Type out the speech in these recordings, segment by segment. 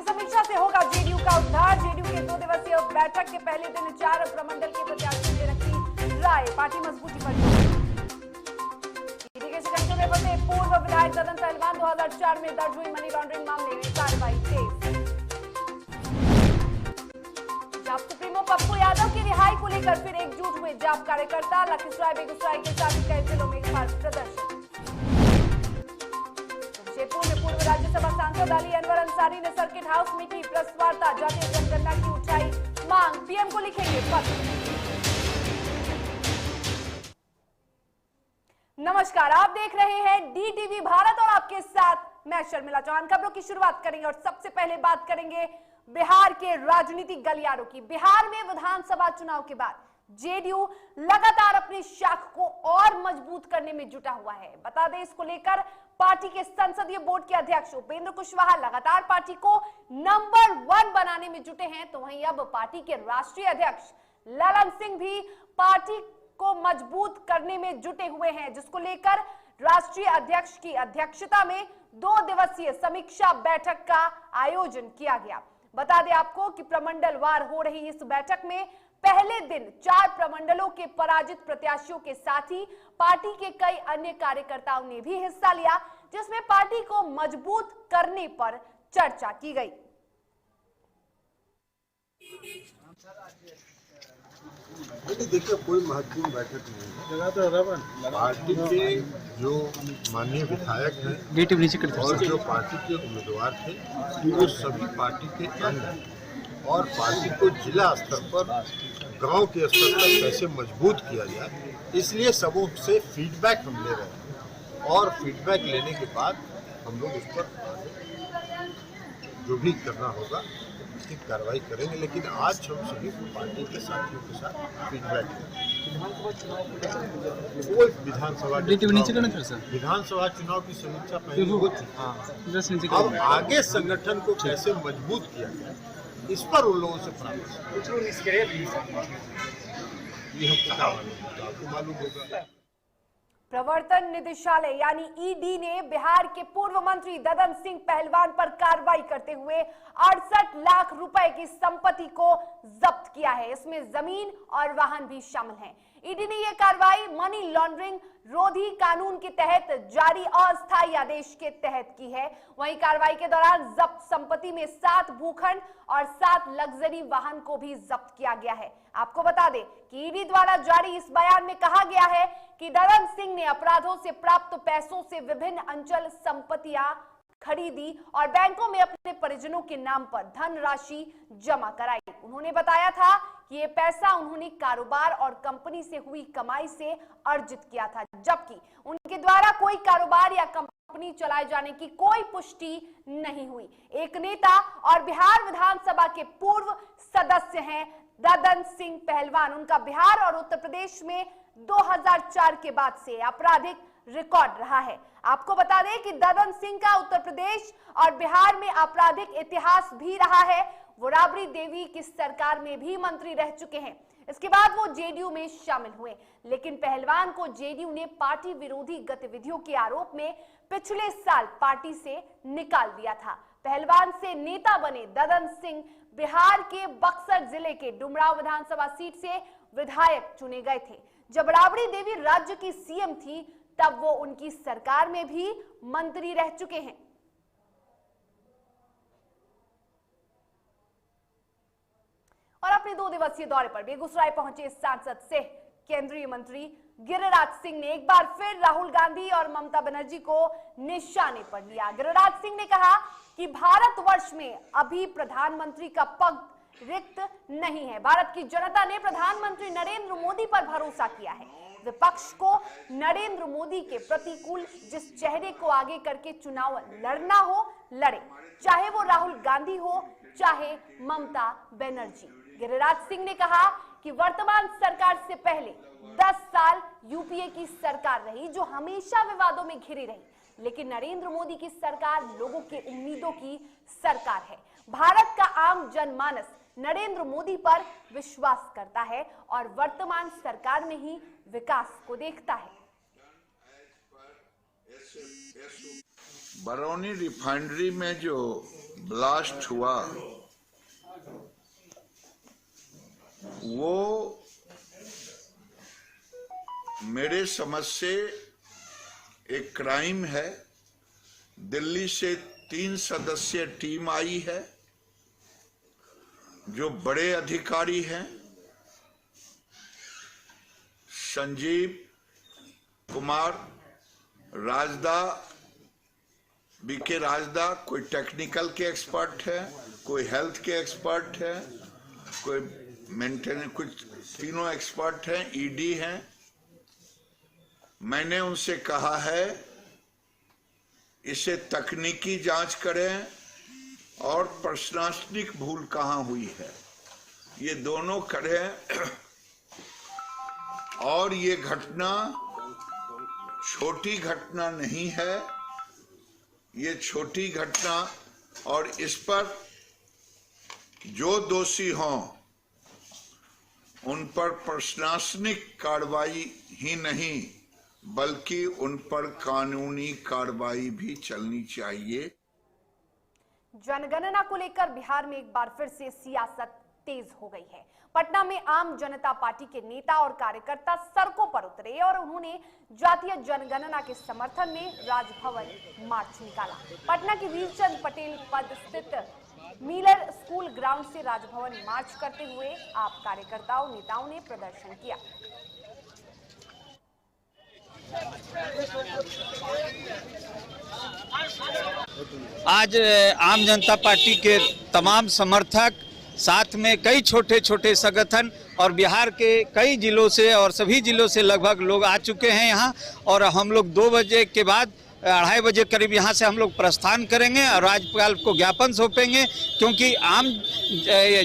समीक्षा से होगा जेडीयू का उद्धार। जेडीयू के 2 दिवसीय बैठक के पहले दिन 4 प्रमंडल के प्रत्याशियों ने रखी राय, पार्टी मजबूती पर ईडी के शिकंजे में फंसे पूर्व विधायक ददन पहलवान। 2004 में दर्ज हुई मनी लॉन्ड्रिंग मामले में कार्रवाई तेज। जाप सुप्रीमो पप्पू यादव की रिहाई को लेकर फिर एकजुट हुए जाप कार्यकर्ता। लखीसराय बेगूसराय के साथ कई जिलों में प्रदर्शन। जयपुर में पूर्व राज्यसभा सांसद अली अनवर अंसारी ने सर्किट हाउस में की प्रेस वार्ता। जातीय जनगणना की उठाई मांग, पीएम को लिखेंगे पत्र। नमस्कार, आप देख रहे हैं डीटीवी भारत और आपके साथ मैं शर्मिला चौहान। खबरों की शुरुआत करेंगे और सबसे पहले बात करेंगे बिहार के राजनीतिक गलियारों की। बिहार में विधानसभा चुनाव के बाद जेडीयू लगातार अपनी शाख को और मजबूत करने में जुटा हुआ है। बता दें, इसको लेकर पार्टी के संसदीय बोर्ड के अध्यक्ष उपेंद्र कुशवाहा लगातार पार्टी को नंबर 1 बनाने में जुटे हैं, तो वहीं अब पार्टी के राष्ट्रीय अध्यक्ष ललन सिंह भी पार्टी को मजबूत करने में जुटे हुए हैं, जिसको लेकर राष्ट्रीय अध्यक्ष की अध्यक्षता में 2 दिवसीय समीक्षा बैठक का आयोजन किया गया। बता दें आपको कि प्रमंडलवार हो रही इस बैठक में पहले दिन 4 प्रमंडलों के पराजित प्रत्याशियों के साथ ही पार्टी के कई अन्य कार्यकर्ताओं ने भी हिस्सा लिया, जिसमें पार्टी को मजबूत करने पर चर्चा की गई। देखिए, कोई महत्वपूर्ण बैठक नहीं है। पार्टी के जो माननीय विधायक हैं और जो पार्टी के उम्मीदवार थे, वो सभी पार्टी के अंग हैं और पार्टी को जिला स्तर पर, गांव के स्तर पर कैसे मजबूत किया जाए, इसलिए सबों से फीडबैक हम ले रहे हैं और फीडबैक लेने के बाद हम लोग उस पर जो भी करना होगा उसकी कार्रवाई करेंगे। लेकिन आज हम सभी पार्टी के साथियों के साथ फीडबैक वो विधानसभा चुनाव की समीक्षा पहले हो चुकी। अब आगे संगठन को कैसे मजबूत किया जाए, इस पर उन लोगों से परामर्श ये हम आपको मालूम होगा। प्रवर्तन निदेशालय यानी ईडी ने बिहार के पूर्व मंत्री ददन सिंह पहलवान पर कार्रवाई करते हुए 68 लाख रुपए की संपत्ति को जब्त किया है। इसमें जमीन और वाहन भी शामिल हैं। ईडी ने यह कार्रवाई मनी लॉन्ड्रिंग रोधी कानून के तहत जारी अस्थायी आदेश के तहत की है। वहीं कार्रवाई के दौरान जब्त संपत्ति में 7 भूखंड और 7 लग्जरी वाहन को भी जब्त किया गया है। आपको बता दें कि ईडी द्वारा जारी इस बयान में कहा गया है कि ददन सिंह ने अपराधों से प्राप्त पैसों से विभिन्न अंचल संपत्तियां खरीदी और बैंकों में अपने परिजनों के नाम पर धनराशि जमा कराई। उन्होंने बताया था कि ये पैसा उन्होंने कारोबार और कंपनी से हुई कमाई से अर्जित किया था, जबकि उनके द्वारा कोई कारोबार या कंपनी चलाए जाने की कोई पुष्टि नहीं हुई। एक नेता और बिहार विधानसभा के पूर्व सदस्य हैं ददन सिंह पहलवान। उनका बिहार और उत्तर प्रदेश में 2004 के बाद से आपराधिक रिकॉर्ड रहा है। आपको बता दें कि ददन सिंह का उत्तर प्रदेश और बिहार में आपराधिक इतिहास भी रहा है। वो राबड़ी देवी की सरकार में भी मंत्री रह चुके हैं। इसके बाद वो जेडीयू में शामिल हुए, लेकिन पहलवान को जेडीयू ने पार्टी विरोधी गतिविधियों के आरोप में पिछले साल पार्टी से निकाल दिया था। पहलवान से नेता बने ददन सिंह बिहार के बक्सर जिले के डुमराव विधानसभा सीट से विधायक चुने गए थे। जब राबड़ी देवी राज्य की सीएम थी, तब वो उनकी सरकार में भी मंत्री रह चुके हैं। और अपने 2 दिवसीय दौरे पर बेगूसराय पहुंचे सांसद से केंद्रीय मंत्री गिरिराज सिंह ने एक बार फिर राहुल गांधी और ममता बनर्जी को निशाने पर लिया। गिरिराज सिंह ने कहा कि भारतवर्ष में अभी प्रधानमंत्री का पद रिक्त नहीं है। भारत की जनता ने प्रधानमंत्री नरेंद्र मोदी पर भरोसा किया है। विपक्ष को नरेंद्र मोदी के प्रतिकूल जिस चेहरे को आगे करके चुनाव लड़ना हो लड़े, चाहे वो राहुल गांधी हो चाहे ममता बनर्जी। गिरिराज सिंह ने कहा कि वर्तमान सरकार से पहले 10 साल यूपीए की सरकार रही, जो हमेशा विवादों में घिरी रही, लेकिन नरेंद्र मोदी की सरकार लोगों के उम्मीदों की सरकार है। भारत का आम जनमानस नरेंद्र मोदी पर विश्वास करता है और वर्तमान सरकार में ही विकास को देखता है। बरौनी रिफाइनरी में जो ब्लास्ट हुआ वो मेरे समझ से एक क्राइम है। दिल्ली से 3 सदस्यीय टीम आई है जो बड़े अधिकारी हैं, संजीव कुमार राजदा, बीके राजदा, कोई टेक्निकल के एक्सपर्ट है, कोई हेल्थ के एक्सपर्ट है, कोई मेंटेनेंस, कुछ तीनों एक्सपर्ट हैं, ईडी हैं। मैंने उनसे कहा है इसे तकनीकी जांच करें और प्रशासनिक भूल कहां हुई है ये दोनों करें। और ये घटना छोटी घटना नहीं है, ये छोटी घटना, और इस पर जो दोषी हों उन पर प्रशासनिक कार्रवाई ही नहीं बल्कि उन पर कानूनी कार्रवाई भी चलनी चाहिए। जनगणना को लेकर बिहार में एक बार फिर से सियासत तेज हो गई है। पटना में आम जनता पार्टी के नेता और कार्यकर्ता सड़कों पर उतरे और उन्होंने जातीय जनगणना के समर्थन में राजभवन मार्च निकाला। पटना की वीरचंद पटेल पद स्थित मिलर स्कूल ग्राउंड से राजभवन मार्च करते हुए आप कार्यकर्ताओं नेताओं ने प्रदर्शन किया। आज आम जनता पार्टी के तमाम समर्थक, साथ में कई छोटे छोटे संगठन और बिहार के कई जिलों से और सभी जिलों से लगभग लोग आ चुके हैं यहाँ, और हम लोग 2 बजे के बाद 2:30 बजे करीब यहाँ से हम लोग प्रस्थान करेंगे और राज्यपाल को ज्ञापन सौंपेंगे। क्योंकि आम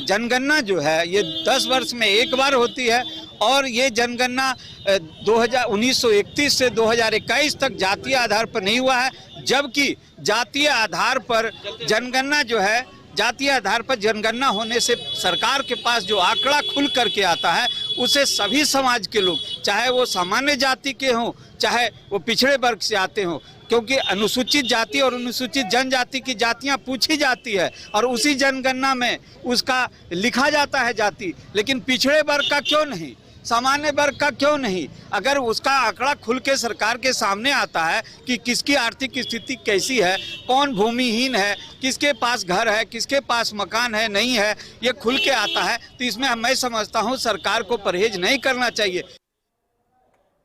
जनगणना जो है ये 10 वर्ष में एक बार होती है और ये जनगणना 1931 से 2021 तक जातीय आधार पर नहीं हुआ है, जबकि जातीय आधार पर जनगणना जो है, जातीय आधार पर जनगणना होने से सरकार के पास जो आंकड़ा खुल करके आता है उसे सभी समाज के लोग, चाहे वो सामान्य जाति के हों चाहे वो पिछड़े वर्ग से आते हों, क्योंकि अनुसूचित जाति और अनुसूचित जनजाति की जातियां पूछी जाती है और उसी जनगणना में उसका लिखा जाता है जाति, लेकिन पिछड़े वर्ग का क्यों नहीं, सामान्य वर्ग का क्यों नहीं? अगर उसका आंकड़ा खुल के सरकार के सामने आता है कि किसकी आर्थिक स्थिति कैसी है, कौन भूमिहीन है, किसके पास घर है, किसके पास मकान है, नहीं है, ये खुल के आता है, तो इसमें मैं समझता हूँ सरकार को परहेज नहीं करना चाहिए।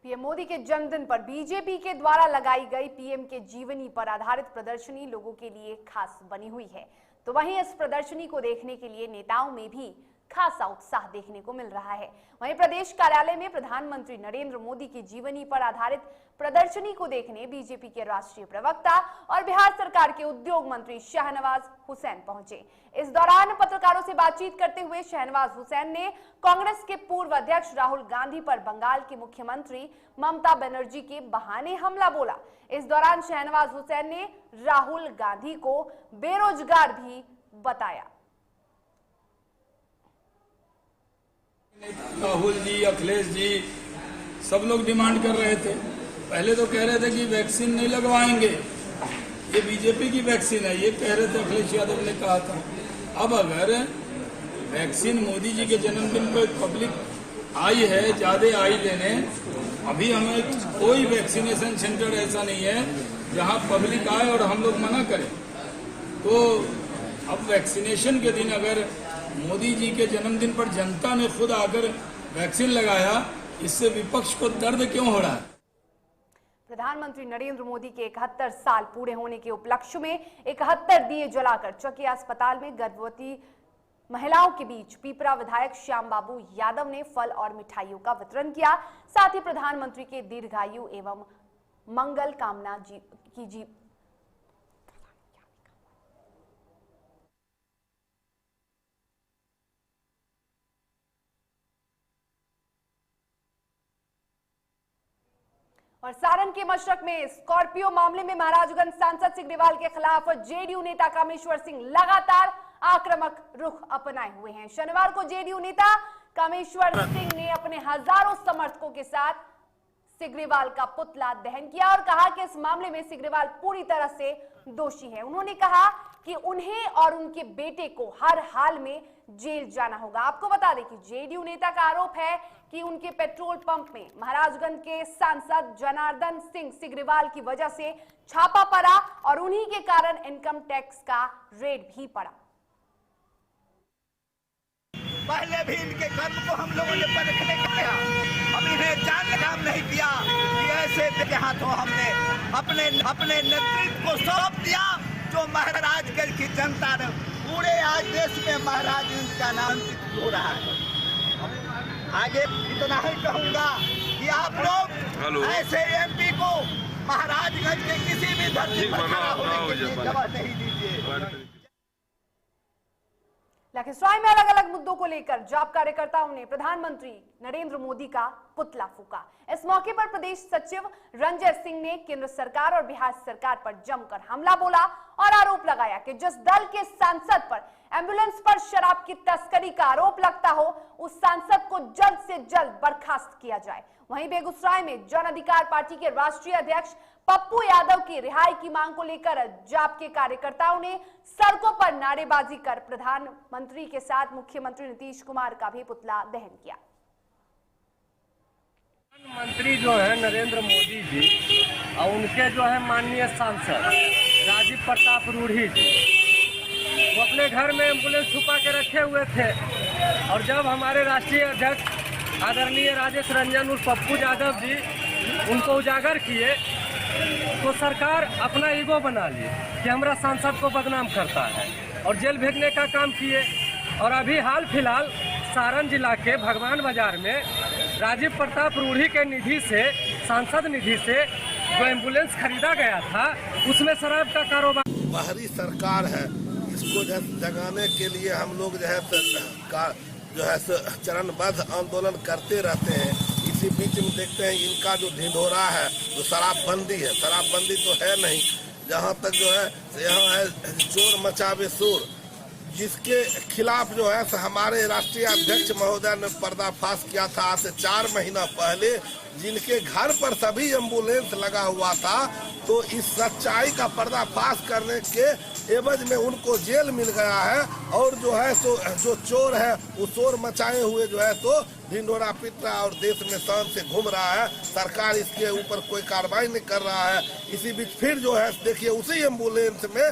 पीएम मोदी के जन्मदिन पर बीजेपी के द्वारा लगाई गई पीएम के जीवनी पर आधारित प्रदर्शनी लोगों के लिए खास बनी हुई है। तो वहीं इस प्रदर्शनी को देखने के लिए नेताओं में भी खासा उत्साह देखने को मिल रहा है। वहीं प्रदेश कार्यालय में प्रधानमंत्री नरेंद्र मोदी की जीवनी पर आधारित प्रदर्शनी को देखने बीजेपी के राष्ट्रीय प्रवक्ता और बिहार सरकार के उद्योग मंत्री शाहनवाज हुसैन पहुंचे। इस दौरान पत्रकारों से बातचीत करते हुए शाहनवाज हुसैन ने कांग्रेस के पूर्व अध्यक्ष राहुल गांधी पर बंगाल की मुख्यमंत्री ममता बनर्जी के बहाने हमला बोला। इस दौरान शाहनवाज हुसैन ने राहुल गांधी को बेरोजगार भी बताया। राहुल जी, अखिलेश जी सब लोग डिमांड कर रहे थे। पहले तो कह रहे थे कि वैक्सीन नहीं लगवाएंगे, ये बीजेपी की वैक्सीन है, ये कह रहे थे, अखिलेश यादव ने कहा था। अब अगर वैक्सीन मोदी जी के जन्मदिन पर पब्लिक आई है, ज्यादा आई लेने, अभी हमें कोई वैक्सीनेशन सेंटर ऐसा नहीं है जहां पब्लिक आए और हम लोग मना करें। तो अब वैक्सीनेशन के दिन अगर मोदी जी के जन्मदिन पर जनता ने खुद आकर वैक्सीन लगाया, इससे विपक्ष को दर्द क्यों हो रहा है? प्रधानमंत्री नरेंद्र मोदी के 71 साल पूरे होने के उपलक्ष्य में 71 दिए जलाकर चकिया अस्पताल में गर्भवती महिलाओं के बीच पीपरा विधायक श्याम बाबू यादव ने फल और मिठाइयों का वितरण किया। साथ ही प्रधानमंत्री के दीर्घायु एवं मंगल कामना की और सारण के मशरक में स्कॉर्पियो मामले में महाराजगंज सांसद सिग्रीवाल के खिलाफ जेडीयू नेता कामेश्वर सिंह लगातार आक्रामक रुख अपनाए हुए हैं। शनिवार को जेडीयू नेता कामेश्वर सिंह ने अपने हजारों समर्थकों के साथ सिग्रीवाल का पुतला दहन किया और कहा कि इस मामले में सिग्रीवाल पूरी तरह से दोषी है। उन्होंने कहा कि उन्हें और उनके बेटे को हर हाल में जेल जाना होगा। आपको बता दें कि जेडीयू नेता का आरोप है कि उनके पेट्रोल पंप में महाराजगंज के सांसद जनार्दन सिंह सिग्रीवाल की वजह से छापा पड़ा और उन्हीं के कारण इनकम टैक्स का रेड भी पड़ा। पहले भी इनके कर्म को हम लोगों ने परखने किया, हम इन्हें जानने काम नहीं किया कि ऐसे के हाथों हमने अपने नेतृत्व को सौंप दिया जो महाराजगंज की जनता ने पूरे आज देश में महाराजगंज का नाम हो रहा है। आगे इतना ही कहूंगा कि आप लोग ऐसे एमपी को महाराजगंज के किसी भी धरती पर खड़ा होने के लिए जगह नहीं दीजिए। लखीसराय में अलग अलग मुद्दों को लेकर जाप कार्यकर्ताओं ने प्रधानमंत्री नरेंद्र मोदी का पुतला फूका। इस मौके पर प्रदेश सचिव रंजय सिंह ने केंद्र सरकार और बिहार सरकार पर जमकर हमला बोला और आरोप लगाया कि जिस दल के सांसद पर एम्बुलेंस पर शराब की तस्करी का आरोप लगता हो, उस सांसद को जल्द से जल्द बर्खास्त किया जाए। वहीं बेगूसराय में जन अधिकार पार्टी के राष्ट्रीय अध्यक्ष पप्पू यादव की रिहाई की मांग को लेकर जाप के कार्यकर्ताओं ने सड़कों पर नारेबाजी कर प्रधानमंत्री के साथ मुख्यमंत्री नीतीश कुमार का भी पुतला दहन किया। प्रधानमंत्री जो है नरेंद्र मोदी जी और उनके जो है माननीय सांसद राजीव प्रताप रूढ़ी जी, वो अपने घर में एम्बुलेंस छुपा के रखे हुए थे और जब हमारे राष्ट्रीय अध्यक्ष आदरणीय राजेश रंजन उर्फ पप्पू यादव जी उनको उजागर किए तो सरकार अपना ईगो बना ली कि हमारा सांसद को बदनाम करता है और जेल भेजने का काम किए। और अभी हाल फिलहाल सारण जिला के भगवान बाजार में राजीव प्रताप रूढ़ी के निधि से, सांसद निधि से जो एम्बुलेंस खरीदा गया था उसमें शराब का कारोबार। बाहरी सरकार है, इसको जगाने के लिए हम लोग जो है चरणबद्ध आंदोलन करते रहते हैं। इसी बीच में देखते हैं इनका जो ढिंढोरा है जो शराबबंदी है, शराबबंदी तो है नहीं, जहाँ तक जो है यहाँ है चोर मचावे शोर, जिसके खिलाफ जो है हमारे राष्ट्रीय अध्यक्ष महोदय ने पर्दाफाश किया था आज से 4 महीना पहले, जिनके घर पर सभी एम्बुलेंस लगा हुआ था। तो इस सच्चाई का पर्दाफाश करने के एवज में उनको जेल मिल गया है और जो है सो जो चोर है वो शोर मचाए हुए जो है सो ढिंढोरा पीट रहा और देश में शान से घूम रहा है। सरकार इसके ऊपर कोई कार्रवाई नहीं कर रहा है। इसी बीच फिर जो है देखिए उसी एम्बुलेंस में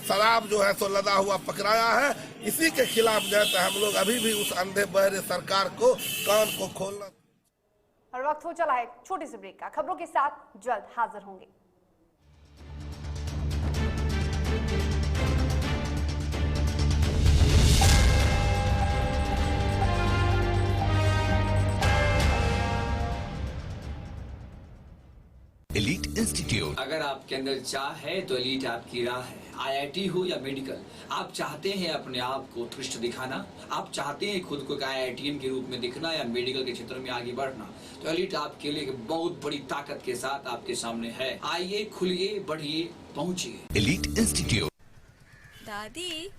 शराब जो है सो लदा हुआ पकड़ाया है। इसी के खिलाफ जो है हम लोग अभी भी उस अंधे बहरे सरकार को कान को खोलना। और वक्त हो चला है छोटे से ब्रेक का। खबरों के साथ जल्द हाजिर होंगे। Elite institute. अगर आपके अंदर चाह है तो एलीट आपकी राह है। आईआईटी हो या मेडिकल, आप चाहते हैं अपने आप को उत्कृष्ट दिखाना, आप चाहते हैं खुद को एक आईआईटीएन के रूप में दिखना या मेडिकल के क्षेत्र में आगे बढ़ना, तो एलीट आपके लिए एक बहुत बड़ी ताकत के साथ आपके सामने है। आइए, खुलिए, बढ़िए, पहुंचिए। Elite institute. दादी,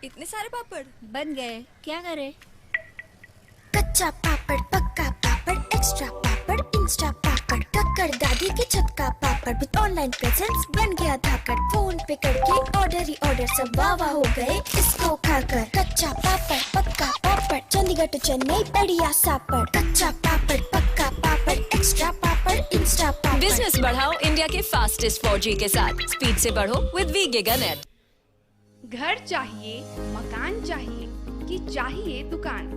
इतने सारे पापड़ बन गए, क्या करें? कच्चा पापड़, पक्का पापड़, एक्स्ट्रा पापड़, इंस्टा पापड़, टक्कर दादी की छत का पापड़ विद ऑनलाइन प्रेजेंस बन गया धाकड़। फोन पे करके ऑर्डर ही ऑर्डर, सब वाह हो गए इसको खाकर। कच्चा पापड़, पक्का पापड़, चंडीगढ़ टू चेन्नई बढ़िया सापड़। कच्चा पापड़, पक्का पापड़, एक्स्ट्रा पापड़, इंस्टा पापड़। बिजनेस बढ़ाओ इंडिया के फास्टेस्ट 4G के साथ। स्पीड से बढ़ो विद वी गीगानेट। घर चाहिए, मकान चाहिए कि चाहिए दुकान,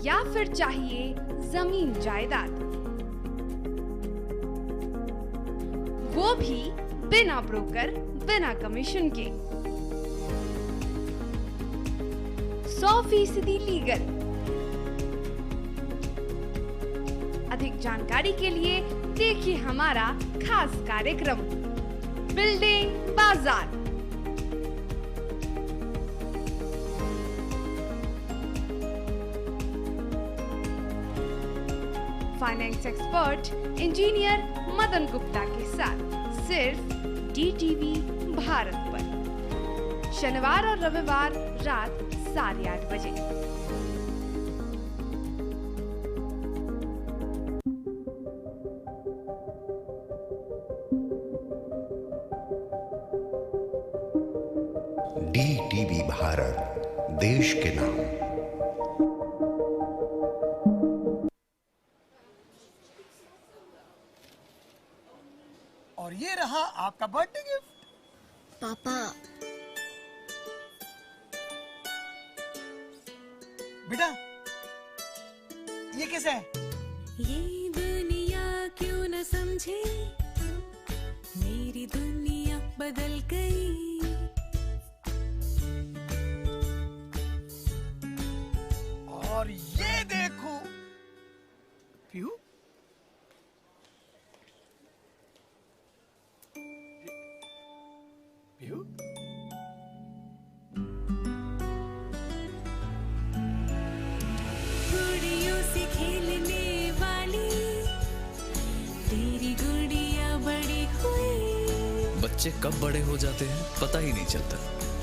या फिर चाहिए जमीन जायदाद, वो भी बिना ब्रोकर, बिना कमीशन के, 100% लीगल। अधिक जानकारी के लिए देखिए हमारा खास कार्यक्रम बिल्डिंग बाजार। Finance expert engineer Madan Gupta के साथ सिर्फ DTV भारत पर, शनिवार और रविवार रात 8:30 बजे। DTV भारत, देश के नाम। और ये रहा आपका बर्थडे गिफ्ट। पापा, बेटा ये कैसा है? ये दुनिया क्यों न समझे, मेरी दुनिया बदल गई। और ये देखो पीहू, पीहू गुड़ियों से खेलने वाली तेरी गुड़िया बड़ी हुई। बच्चे कब बड़े हो जाते हैं पता ही नहीं चलता।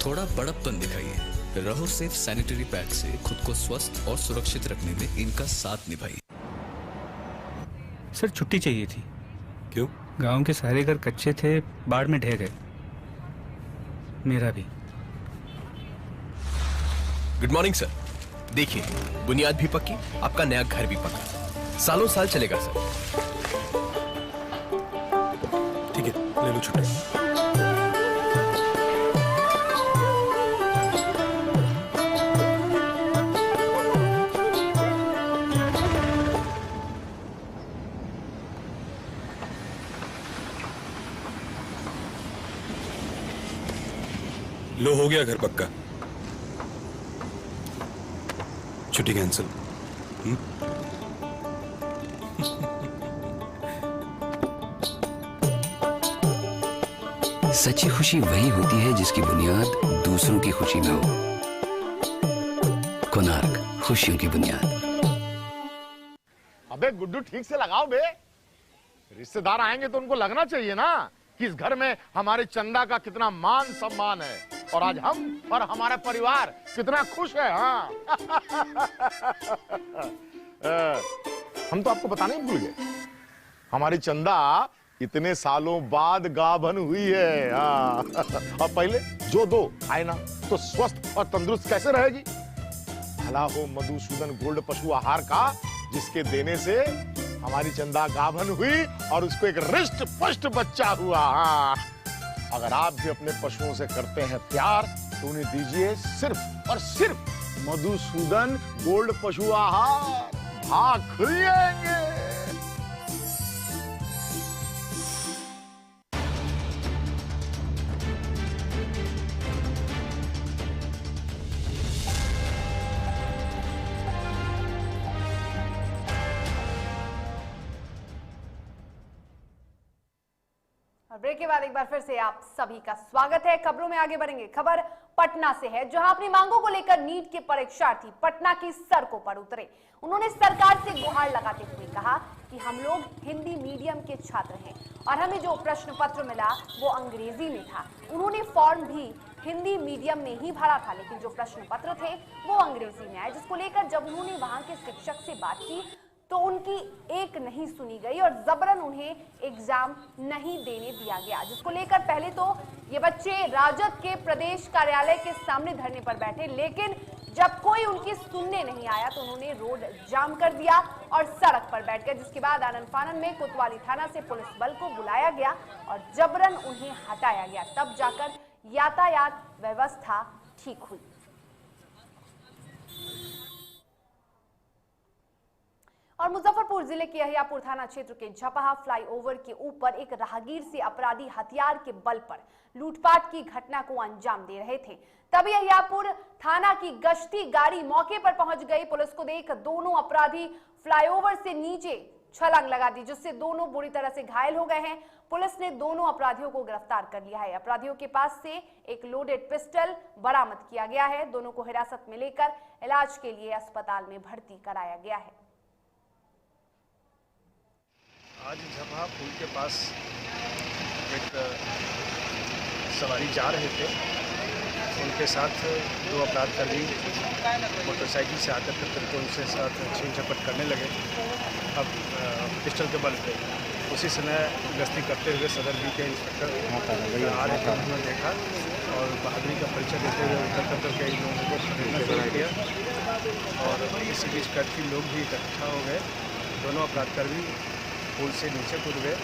थोड़ा बड़प्पन दिखाइए। रहो सेफ सैनिटरी पैड से खुद को स्वस्थ और सुरक्षित रखने में इनका साथ निभाइए। सर छुट्टी चाहिए थी। क्यों? गांव के सारे घर कच्चे थे, बाढ़ में ढह गए। मेरा भी। Good morning sir. देखिए, बुनियाद भी पक्की, आपका नया घर भी पक्का, सालों साल चलेगा सर। ठीक है, ले लो छुट्टी। लो, हो गया घर पक्का। छुट्टी कैंसिल। सच्ची खुशी वही होती है जिसकी बुनियाद दूसरों की खुशी में हो। कोणार्क, खुशियों की बुनियाद। अबे गुड्डू ठीक से लगाओ बे, रिश्तेदार आएंगे तो उनको लगना चाहिए ना कि इस घर में हमारे चंदा का कितना मान सम्मान है और आज हम और हमारा परिवार कितना खुश है। हाँ हम तो आपको बताना ही भूल गए, हमारी चंदा इतने सालों बाद गाभन हुई है। हाँ और पहले जो दो खाए ना तो स्वस्थ और तंदुरुस्त कैसे रहेगी। भला हो मधुसूदन गोल्ड पशु आहार का, जिसके देने से हमारी चंदा गाभन हुई और उसको एक रिष्ट पुष्ट बच्चा हुआ। हाँ अगर आप भी अपने पशुओं से करते हैं प्यार तो उन्हें दीजिए सिर्फ और सिर्फ मधुसूदन गोल्ड पशु आहार। भाग खुलेंगे। ब्रेक के बाद एक बार फिर से आप सभी का स्वागत है। खबरों में आगे बढ़ेंगे। खबर पटना से है, जहां अपनी मांगों को लेकर नीट के परीक्षार्थी पटना की सड़कों पर उतरे। उन्होंने सरकार से गुहार लगाते हुए कहा कि हम लोग हिंदी मीडियम के छात्र हैं और हमें जो प्रश्न पत्र मिला वो अंग्रेजी में था। उन्होंने फॉर्म भी हिंदी मीडियम में ही भरा था, लेकिन जो प्रश्न पत्र थे वो अंग्रेजी में आए, जिसको लेकर जब उन्होंने वहां के शिक्षक से बात की तो उनकी एक नहीं सुनी गई और जबरन उन्हें एग्जाम नहीं देने दिया गया, जिसको लेकर पहले तो ये बच्चे राजद के प्रदेश कार्यालय के सामने धरने पर बैठे, लेकिन जब कोई उनकी सुनने नहीं आया तो उन्होंने रोड जाम कर दिया और सड़क पर बैठ गए। जिसके बाद आनन फानन में कोतवाली थाना से पुलिस बल को बुलाया गया और जबरन उन्हें हटाया गया, तब जाकर यातायात व्यवस्था ठीक हुई। और मुजफ्फरपुर जिले के अहियापुर थाना क्षेत्र के झपहा फ्लाईओवर के ऊपर एक राहगीर से अपराधी हथियार के बल पर लूटपाट की घटना को अंजाम दे रहे थे। तभी अहियापुर थाना की गश्ती गाड़ी मौके पर पहुंच गई। पुलिस को देख दोनों अपराधी फ्लाईओवर से नीचे छलांग लगा दी, जिससे दोनों बुरी तरह से घायल हो गए हैं। पुलिस ने दोनों अपराधियों को गिरफ्तार कर लिया है। अपराधियों के पास से एक लोडेड पिस्टल बरामद किया गया है। दोनों को हिरासत में लेकर इलाज के लिए अस्पताल में भर्ती कराया गया है। आज झपहा पुल के पास एक सवारी जा रहे थे, उनके साथ दो अपराधकर्मी मोटरसाइकिल से आकर करके उनसे साथ छीन झपट करने लगे। अब पिस्टल के बल पे उसी समय गश्ती करते हुए सदर बी के इंस्पेक्टर आ रहे थे, उन्होंने देखा और बहादुरी का परिचय देते हुए उतर करके इन लोगों को खदेड़ना शुरू किया और इसी बीच कर्फ्यू लोग भी इकट्ठा हो गए। दोनों अपराधकर्मी पुल से नीचे कूद गए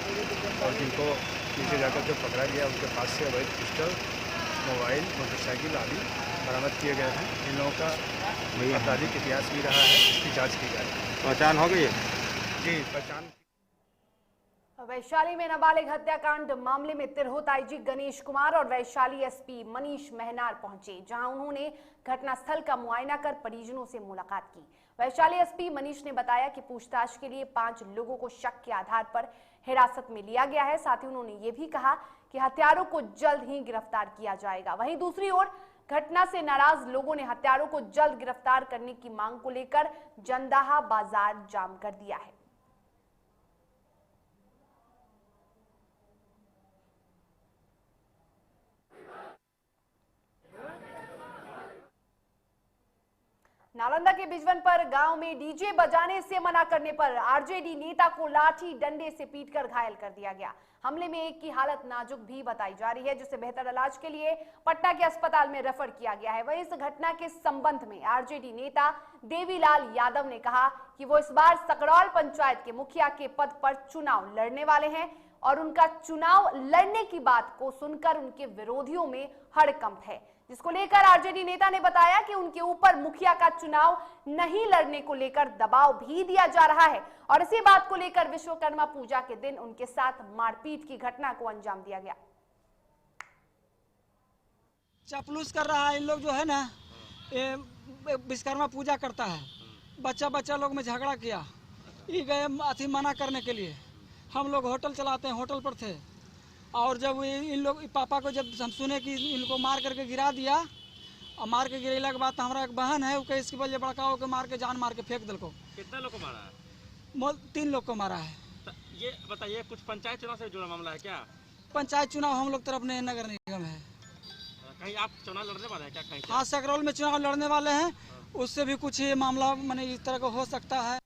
और जिनको नीचे जाकर के पकड़ा गया उनके पास से अवैध पिस्टल, मोबाइल, मोटरसाइकिल आदि बरामद किए गए हैं। इन लोगों का आपराधिक इतिहास भी रहा है, इसकी जाँच की जाए। पहचान हो गई है? जी, पहचान। वैशाली में नाबालिग हत्याकांड मामले में तिरहुत आईजी गणेश कुमार और वैशाली एसपी मनीष मेहनार पहुंचे, जहां उन्होंने घटनास्थल का मुआयना कर परिजनों से मुलाकात की। वैशाली एसपी मनीष ने बताया कि पूछताछ के लिए 5 लोगों को शक के आधार पर हिरासत में लिया गया है। साथ ही उन्होंने ये भी कहा कि हत्यारों को जल्द ही गिरफ्तार किया जाएगा। वहीं दूसरी ओर घटना से नाराज लोगों ने हत्यारों को जल्द गिरफ्तार करने की मांग को लेकर जंदाहा बाजार जाम कर दिया है। नालंदा के बिजवनपर गांव में डीजे बजाने से मना करने पर आरजेडी नेता को लाठी डंडे से पीटकर घायल कर दिया गया। हमले में एक की हालत नाजुक भी बताई जा रही है, जिसे बेहतर इलाज के लिए पटना के अस्पताल में रेफर किया गया है। वहीं इस घटना के संबंध में आरजेडी नेता देवीलाल यादव ने कहा कि वो इस बार सकरौल पंचायत के मुखिया के पद पर चुनाव लड़ने वाले हैं और उनका चुनाव लड़ने की बात को सुनकर उनके विरोधियों में हड़कंप है, जिसको लेकर आरजेडी नेता ने बताया कि उनके ऊपर मुखिया का चुनाव नहीं लड़ने को लेकर दबाव भी दिया जा रहा है और इसी बात को लेकर विश्वकर्मा पूजा के दिन उनके साथ मारपीट की घटना को अंजाम दिया गया। चापलूस कर रहा है इन लोग, जो है ना विश्वकर्मा पूजा करता है, बच्चा लोग में झगड़ा किया, ये गए अथी मना करने के लिए। हम लोग होटल चलाते हैं, होटल पर थे और जब इन लोग पापा को जब हम सुने कि इनको मार करके गिरा दिया और मार के गिरेला के बाद हमारा एक बहन है, वो इसकी वजह बड़का होकर मार के जान मार के फेंक दिल को। कितना लोग को मारा है? 3 लोग को मारा है। ये बताइए, कुछ पंचायत चुनाव से जुड़ा मामला है क्या? पंचायत चुनाव हम लोग तरफ नहीं, नगर निगम है। कहीं आप चुनाव लड़ने वाले हैं क्या? कहीं? हाँ, सकरौल में चुनाव लड़ने वाले हैं, उससे भी कुछ ये मामला माने इस तरह का हो सकता है।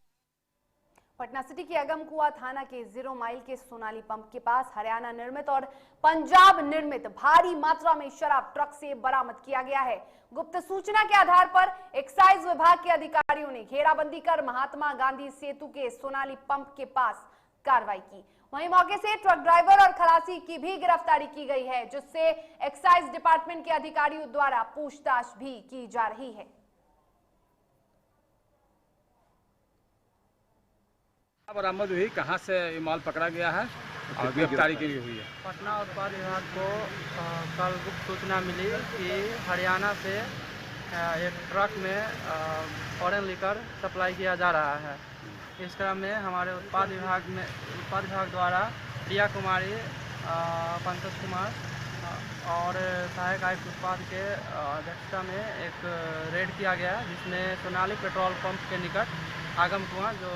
पटना सिटी के अगमकुआ थाना के 0 माइल के सोनाली पंप के पास हरियाणा निर्मित और पंजाब निर्मित भारी मात्रा में शराब ट्रक से बरामद किया गया है। गुप्त सूचना के आधार पर एक्साइज विभाग के अधिकारियों ने घेराबंदी कर महात्मा गांधी सेतु के सोनाली पंप के पास कार्रवाई की। वहीं मौके से ट्रक ड्राइवर और खलासी की भी गिरफ्तारी की गई है, जिससे एक्साइज डिपार्टमेंट के अधिकारियों द्वारा पूछताछ भी की जा रही है। बरामद हुई, कहाँ से ये माल पकड़ा गया है और गिरफ्तारी की हुई है? पटना उत्पाद विभाग को कल गुप्त सूचना मिली कि हरियाणा से एक ट्रक में फॉरेन लिकर सप्लाई किया जा रहा है। इस क्रम में हमारे उत्पाद विभाग द्वारा प्रिया कुमारी, पंकज कुमार और सहायक आयुक्त उत्पाद के अध्यक्षता में एक रेड किया गया, जिसमें सोनाली पेट्रोल पंप के निकट आगमकुआं जो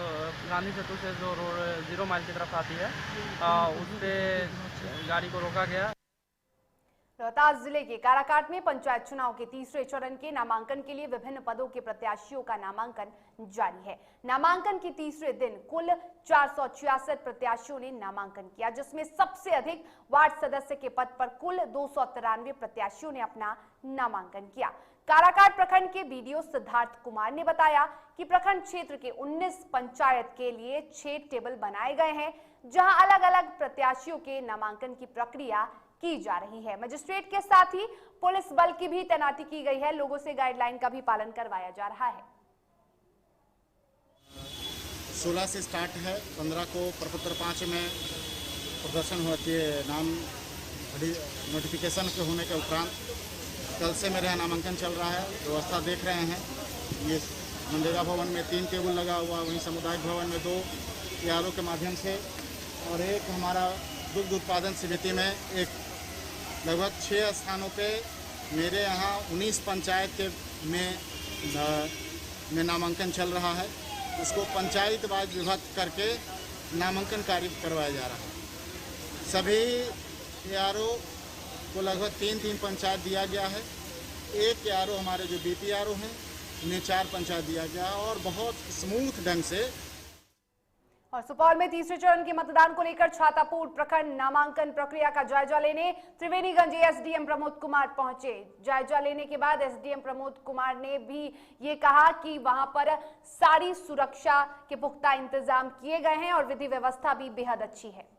गांधी सेतु से जो रोड 0 माइल की तरफ आती है, उस पर गाड़ी को रोका गया। रोहतास जिले के काराकाट में पंचायत चुनाव के तीसरे चरण के नामांकन के लिए विभिन्न पदों के प्रत्याशियों का नामांकन जारी है। नामांकन के तीसरे दिन कुल 466 प्रत्याशियों ने नामांकन किया, जिसमें सबसे अधिक वार्ड सदस्य के पद पर कुल 293 प्रत्याशियों ने अपना नामांकन किया। काराकाट प्रखंड के बीडीओ सिद्धार्थ कुमार ने बताया कि प्रखंड क्षेत्र के 19 पंचायत के लिए 6 टेबल बनाए गए हैं, जहां अलग अलग प्रत्याशियों के नामांकन की प्रक्रिया की जा रही है। मजिस्ट्रेट के साथ ही पुलिस बल की भी तैनाती की गई है। लोगों से गाइडलाइन का भी पालन करवाया जा रहा है। 16 से स्टार्ट है, 15 को प्रपत्र 5 में प्रदर्शन होती है। नाम नोटिफिकेशन के होने के उपरांत कल से मेरे यहाँ नामांकन चल रहा है। व्यवस्था देख रहे हैं, ये मनरेगा भवन में 3 टेबल लगा हुआ, वहीं सामुदायिक भवन में 2 यारों के माध्यम से और एक हमारा दुग्ध उत्पादन समिति में एक लगभग 6 स्थानों पे मेरे यहाँ 19 पंचायत के में नामांकन चल रहा है। उसको पंचायत वाइज विभक्त करके नामांकन कार्य करवाया जा रहा है। सभी यारों को लगभग 3-3 पंचायत दिया गया है। एक यारो हमारे जो बीपीआरओ हैं उन्हें 4 पंचायत दिया गया और बहुत स्मूथ ढंग से। और सुपौल में तीसरे चरण के मतदान को लेकर छातापुर प्रखंड नामांकन प्रक्रिया का जायजा लेने त्रिवेणीगंज एसडीएम प्रमोद कुमार पहुंचे। जायजा लेने के बाद एसडीएम प्रमोद कुमार ने भी ये कहा कि वहां पर सारी सुरक्षा के पुख्ता इंतजाम किए गए हैं और विधि व्यवस्था भी बेहद अच्छी है।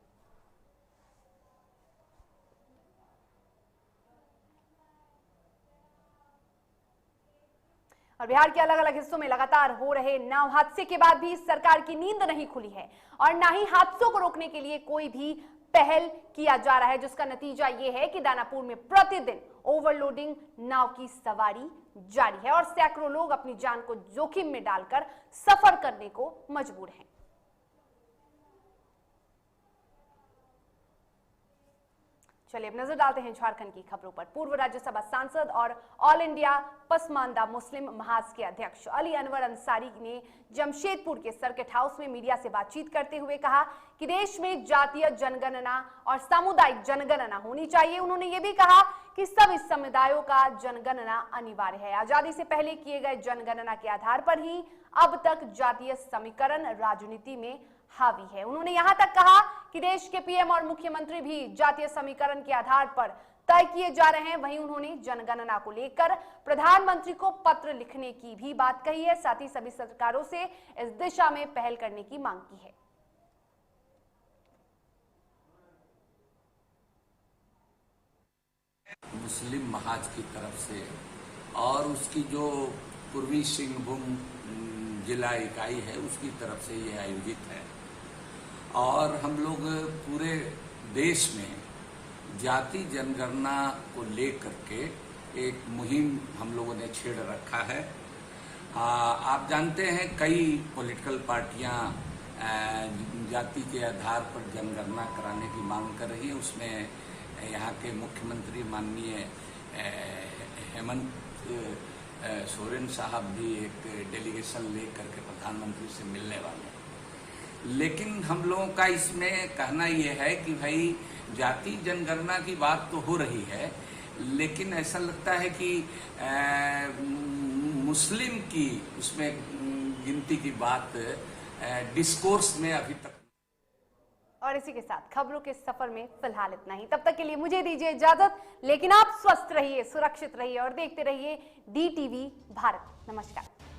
और बिहार के अलग अलग हिस्सों में लगातार हो रहे नाव हादसे के बाद भी सरकार की नींद नहीं खुली है और ना ही हादसों को रोकने के लिए कोई भी पहल किया जा रहा है, जिसका नतीजा ये है कि दानापुर में प्रतिदिन ओवरलोडिंग नाव की सवारी जारी है और सैकड़ों लोग अपनी जान को जोखिम में डालकर सफर करने को मजबूर हैं। चलिए अब नजर डालते हैं झारखंड की खबरों पर। पूर्व राज्यसभा सांसद और ऑल इंडिया पसमानदा मुस्लिम महाज के अध्यक्ष अली अनवर अंसारी ने जमशेदपुर के सर्किट हाउस में मीडिया से बातचीत करते हुए कहा कि देश में जातीय जनगणना और सामुदायिक जनगणना होनी चाहिए। उन्होंने ये भी कहा कि सभी समुदायों का जनगणना अनिवार्य है। आजादी से पहले किए गए जनगणना के आधार पर ही अब तक जातीय समीकरण राजनीति में हावी है। उन्होंने यहां तक कहा कि देश के पीएम और मुख्यमंत्री भी जातीय समीकरण के आधार पर तय किए जा रहे हैं। वहीं उन्होंने जनगणना को लेकर प्रधानमंत्री को पत्र लिखने की भी बात कही है। साथ ही सभी सरकारों से इस दिशा में पहल करने की मांग की है। मुस्लिम महाज की तरफ से और उसकी जो पूर्वी सिंहभूम जिला इकाई है उसकी तरफ से ये आयोजित है और हम लोग पूरे देश में जाति जनगणना को लेकर के एक मुहिम हम लोगों ने छेड़ रखा है। आप जानते हैं कई पॉलिटिकल पार्टियां जाति के आधार पर जनगणना कराने की मांग कर रही है। उसमें यहाँ के मुख्यमंत्री माननीय हेमंत सोरेन साहब भी एक डेलीगेशन लेकर के प्रधानमंत्री से मिलने वाले हैं। लेकिन हम लोगों का इसमें कहना यह है कि भाई जाति जनगणना की बात तो हो रही है, लेकिन ऐसा लगता है कि मुस्लिम की उसमें गिनती की बात डिस्कोर्स में अभी तक। और इसी के साथ खबरों के सफर में फिलहाल इतना ही। तब तक के लिए मुझे दीजिए इजाजत, लेकिन आप स्वस्थ रहिए, सुरक्षित रहिए और देखते रहिए DTV भारत। नमस्कार।